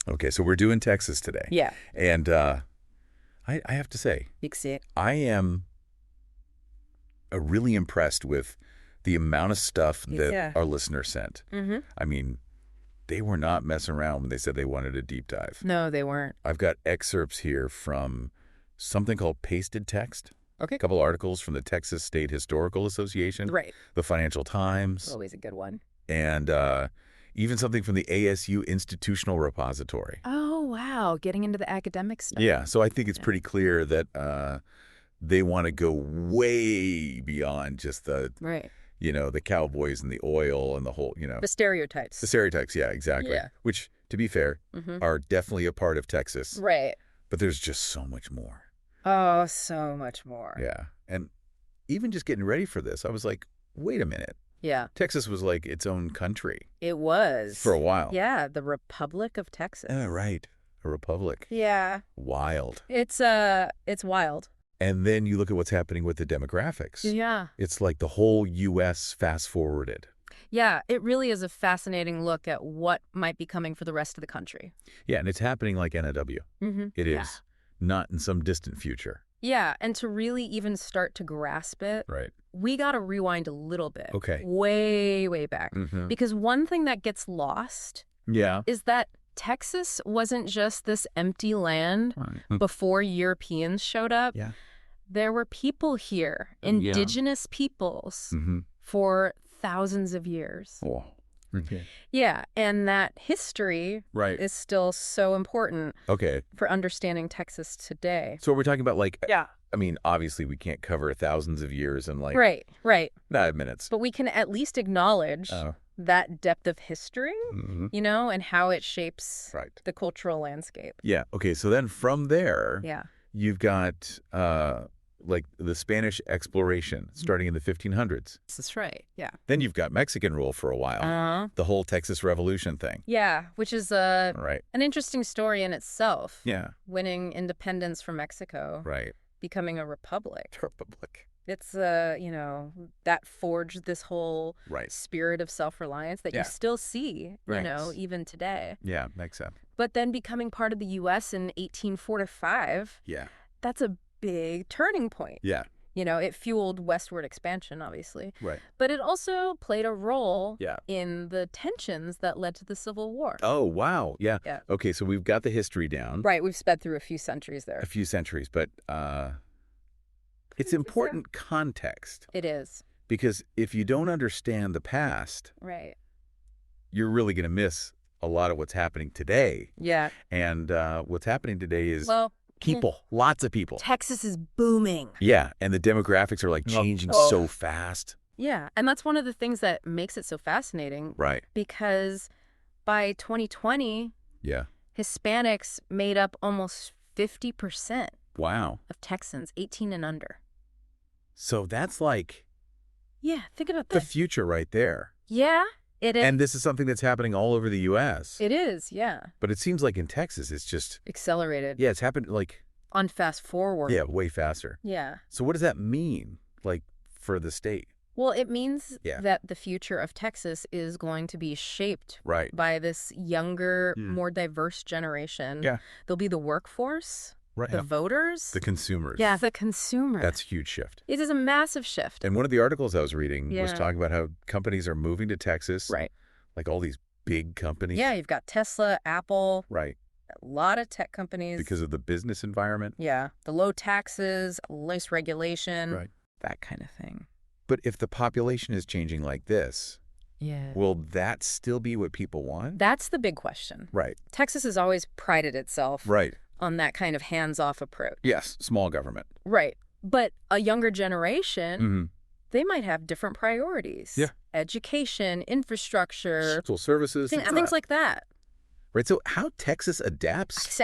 Okay, so we're doing Texas today. Yeah. And I have to say, I am really impressed with the amount of stuff that our listeners sent. I mean, they were not messing around when they said they wanted a deep dive. No, they weren't. I've got excerpts here from something called Pasted Text. Okay. A couple articles from the Texas State Historical Association. Right. The Financial Times. Always a good one. And even something from the ASU Institutional Repository. Oh, wow. Getting into the academic stuff. Yeah. So I think it's pretty clear that they want to go way beyond just the, the cowboys and the oil and the whole, The stereotypes. The stereotypes, yeah, exactly. Yeah. Which, to be fair, are definitely a part of Texas. Right. But there's just so much more. Oh, so much more. Yeah. And even just getting ready for this, I was like, wait a minute. Yeah. Texas was like its own country. It was. For a while. Yeah, the Republic of Texas. Oh, right. A republic. Yeah. Wild. It's wild. And then you look at what's happening with the demographics. Yeah. It's like the whole U.S. fast-forwarded. Yeah, it really is a fascinating look at what might be coming for the rest of the country. Yeah, and it's happening like NOW. It is. Not in some distant future. Yeah, and to really even start to grasp it, we got to rewind a little bit. Okay. Way, way back. Because one thing that gets lost is that Texas wasn't just this empty land before Europeans showed up. Yeah. There were people here, indigenous peoples, for thousands of years. Oh. Okay. Yeah, and that history is still so important for understanding Texas today. So we're talking about I mean, obviously we can't cover thousands of years in Right. 5 minutes. But we can at least acknowledge that depth of history, and how it shapes the cultural landscape. Yeah, okay, so then from there, you've got the Spanish exploration starting in the 1500s. That's right, yeah. Then you've got Mexican rule for a while. The whole Texas Revolution thing. Yeah, which is an interesting story in itself. Yeah. Winning independence from Mexico. Right. Becoming a republic. Republic. It's, that forged this whole spirit of self-reliance that you still see, even today. Yeah, makes sense. But then becoming part of the U.S. in 1845, that's a big turning point. Yeah. It fueled westward expansion, obviously. Right. But it also played a role in the tensions that led to the Civil War. Oh, wow. Yeah. Okay, so we've got the history down. Right, we've sped through a few centuries there. A few centuries, but it's important context. It is. Because if you don't understand the past, you're really going to miss a lot of what's happening today. Yeah. And what's happening today is people, lots of people. Texas is booming. Yeah, and the demographics are changing so fast. Yeah, and that's one of the things that makes it so fascinating. Right. Because by 2020, Hispanics made up almost 50% of Texans 18 and under. So that's think about this. The future right there. Yeah, it is. And this is something that's happening all over the U.S. It is, yeah. But it seems like in Texas, it's just accelerated. Yeah, it's happened on fast forward. Yeah, way faster. Yeah. So what does that mean, for the state? Well, it means that the future of Texas is going to be shaped by this younger, more diverse generation. Yeah. There'll be the workforce. Right. The voters. The consumers. Yeah, the consumer. That's a huge shift. It is a massive shift. And one of the articles I was reading was talking about how companies are moving to Texas. Right. All these big companies. Yeah, you've got Tesla, Apple. Right. A lot of tech companies. Because of the business environment. Yeah. The low taxes, less regulation. Right. That kind of thing. But if the population is changing like this, will that still be what people want? That's the big question. Right. Texas has always prided itself on that kind of hands-off approach. Yes, small government. Right. But a younger generation, they might have different priorities. Yeah. Education, infrastructure. Social services. Things like that. Right. So how Texas adapts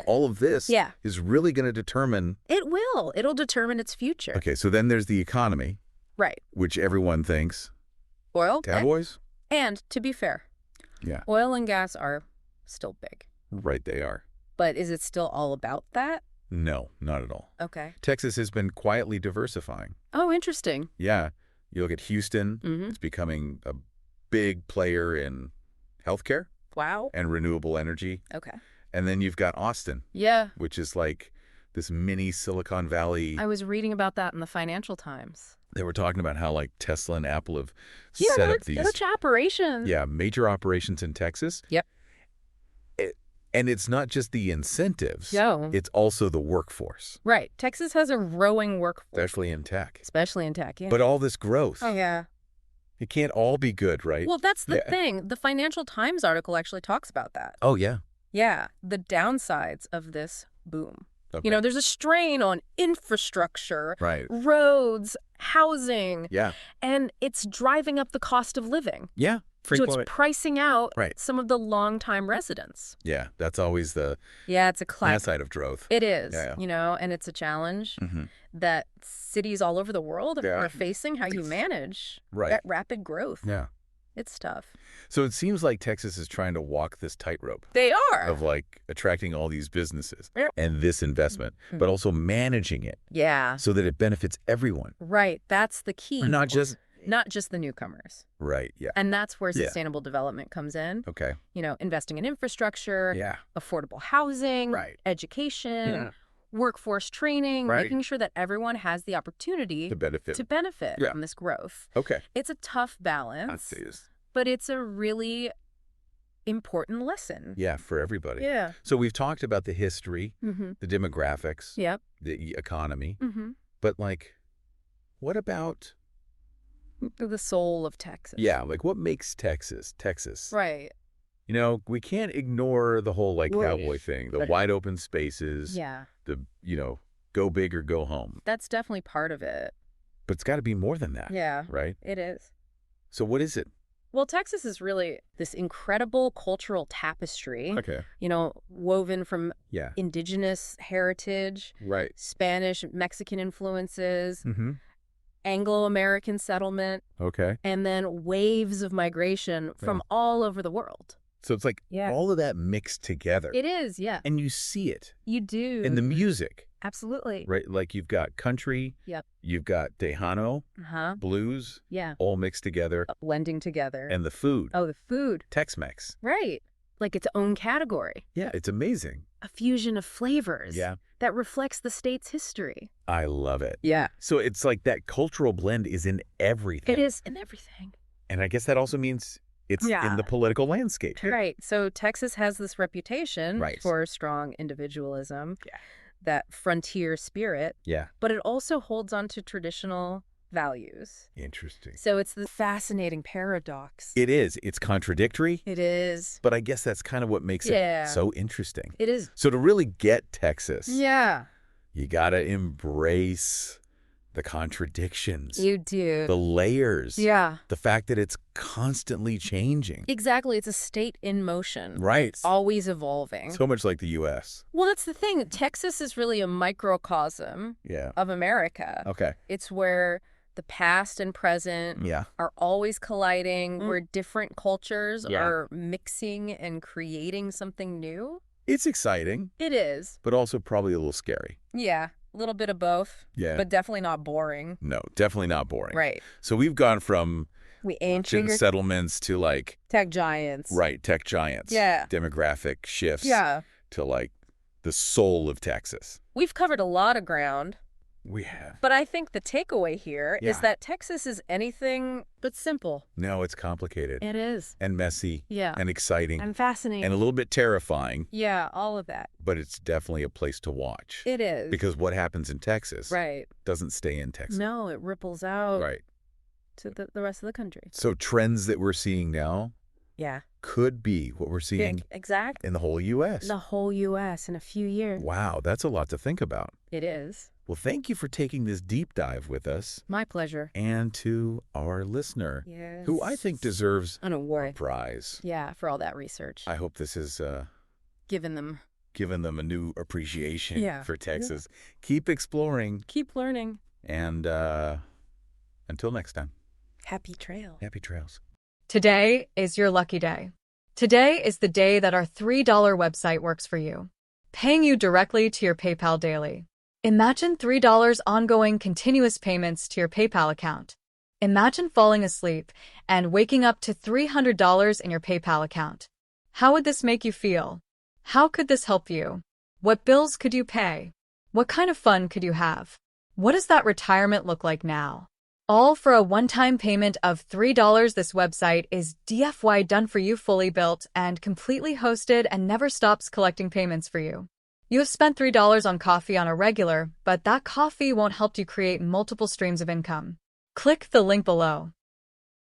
all of this is really going to determine. It will. It'll determine its future. Okay. So then there's the economy. Right. Which everyone thinks. Oil. Cowboys. And to be fair, oil and gas are still big. Right. They are. But is it still all about that? No, not at all. Okay. Texas has been quietly diversifying. Oh, interesting. Yeah. You look at Houston, it's becoming a big player in healthcare. Wow. And renewable energy. Okay. And then you've got Austin. Yeah. Which is like this mini Silicon Valley. I was reading about that in the Financial Times. They were talking about how like Tesla and Apple have set up these huge operations. Yeah, major operations in Texas. Yep. And it's not just the incentives. No. It's also the workforce. Right. Texas has a growing workforce. Especially in tech. Yeah. But all this growth. Oh, yeah. It can't all be good, right? Well, that's the thing. The Financial Times article actually talks about that. Oh, yeah. Yeah. The downsides of this boom. Okay. You know, there's a strain on infrastructure, right. roads, housing. Yeah. And it's driving up the cost of living. Yeah. So it's pricing out some of the longtime residents. Yeah, that's always the it's a downside of growth. It is, you know, and it's a challenge that cities all over the world are facing, how you manage that rapid growth. Yeah. It's tough. So it seems like Texas is trying to walk this tightrope. They are. Of like attracting all these businesses and this investment, but also managing it. Yeah. So that it benefits everyone. Right. That's the key. Not just the newcomers. Right, yeah. And that's where sustainable development comes in. Okay. You know, investing in infrastructure, affordable housing, education, workforce training, making sure that everyone has the opportunity to benefit from this growth. Okay. It's a tough balance, but it's a really important lesson. Yeah, for everybody. Yeah. So we've talked about the history, the demographics, the economy, but like, what about the soul of Texas? Yeah, like what makes Texas, Texas? Right. You know, we can't ignore the whole like cowboy thing, the wide open spaces, the, you know, go big or go home. That's definitely part of it. But it's got to be more than that. Yeah. Right? It is. So what is it? Well, Texas is really this incredible cultural tapestry, you know, woven from indigenous heritage, Spanish, Mexican influences, Anglo-American settlement, and then waves of migration from all over the world. So it's like all of that mixed together. It is, yeah. And you see it. You do. In the music. Absolutely. Right? Like you've got country, you've got Tejano, blues, all mixed together. Blending together. And the food. Oh, the food. Tex-Mex. Right. Like its own category. Yeah, it's amazing. A fusion of flavors. Yeah. That reflects the state's history. I love it. Yeah. So it's like that cultural blend is in everything. It is in everything. And I guess that also means it's in the political landscape. Right. So Texas has this reputation for strong individualism, that frontier spirit. Yeah. But it also holds on to traditional values. Interesting. So it's the fascinating paradox. It is. It's contradictory. It is. But I guess that's kind of what makes it so interesting. It is. So to really get Texas, you got to embrace the contradictions. You do. The layers. Yeah. The fact that it's constantly changing. Exactly. It's a state in motion. Right. It's always evolving. So much like the U.S. Well, that's the thing. Texas is really a microcosm of America. Okay. It's where the past and present are always colliding, where different cultures are mixing and creating something new. It's exciting. It is. But also probably a little scary. Yeah. A little bit of both. Yeah. But definitely not boring. No, definitely not boring. Right. So we've gone from ancient settlements to like tech giants. Right. Tech giants. Yeah. Demographic shifts. Yeah. To like the soul of Texas. We've covered a lot of ground. We have. But I think the takeaway here is that Texas is anything but simple. No, it's complicated. It is. And messy. Yeah. And exciting. And fascinating. And a little bit terrifying. Yeah, all of that. But it's definitely a place to watch. It is. Because what happens in Texas doesn't stay in Texas. No, it ripples out to the rest of the country. So trends that we're seeing now could be what we're seeing in the whole U.S. The whole U.S. in a few years. Wow, that's a lot to think about. It is. Well, thank you for taking this deep dive with us. My pleasure. And to our listener, who I think deserves a prize. Yeah, for all that research. I hope this has given them a new appreciation for Texas. Keep exploring. Keep learning. And until next time. Happy trails. Happy trails. Today is your lucky day. Today is the day that our $3 website works for you, paying you directly to your PayPal daily. Imagine $3 ongoing continuous payments to your PayPal account. Imagine falling asleep and waking up to $300 in your PayPal account. How would this make you feel? How could this help you? What bills could you pay? What kind of fun could you have? What does that retirement look like now? All for a one-time payment of $3. This website is DFY done for you, fully built and completely hosted, and never stops collecting payments for you. You have spent $3 on coffee on a regular, but that coffee won't help you create multiple streams of income. Click the link below.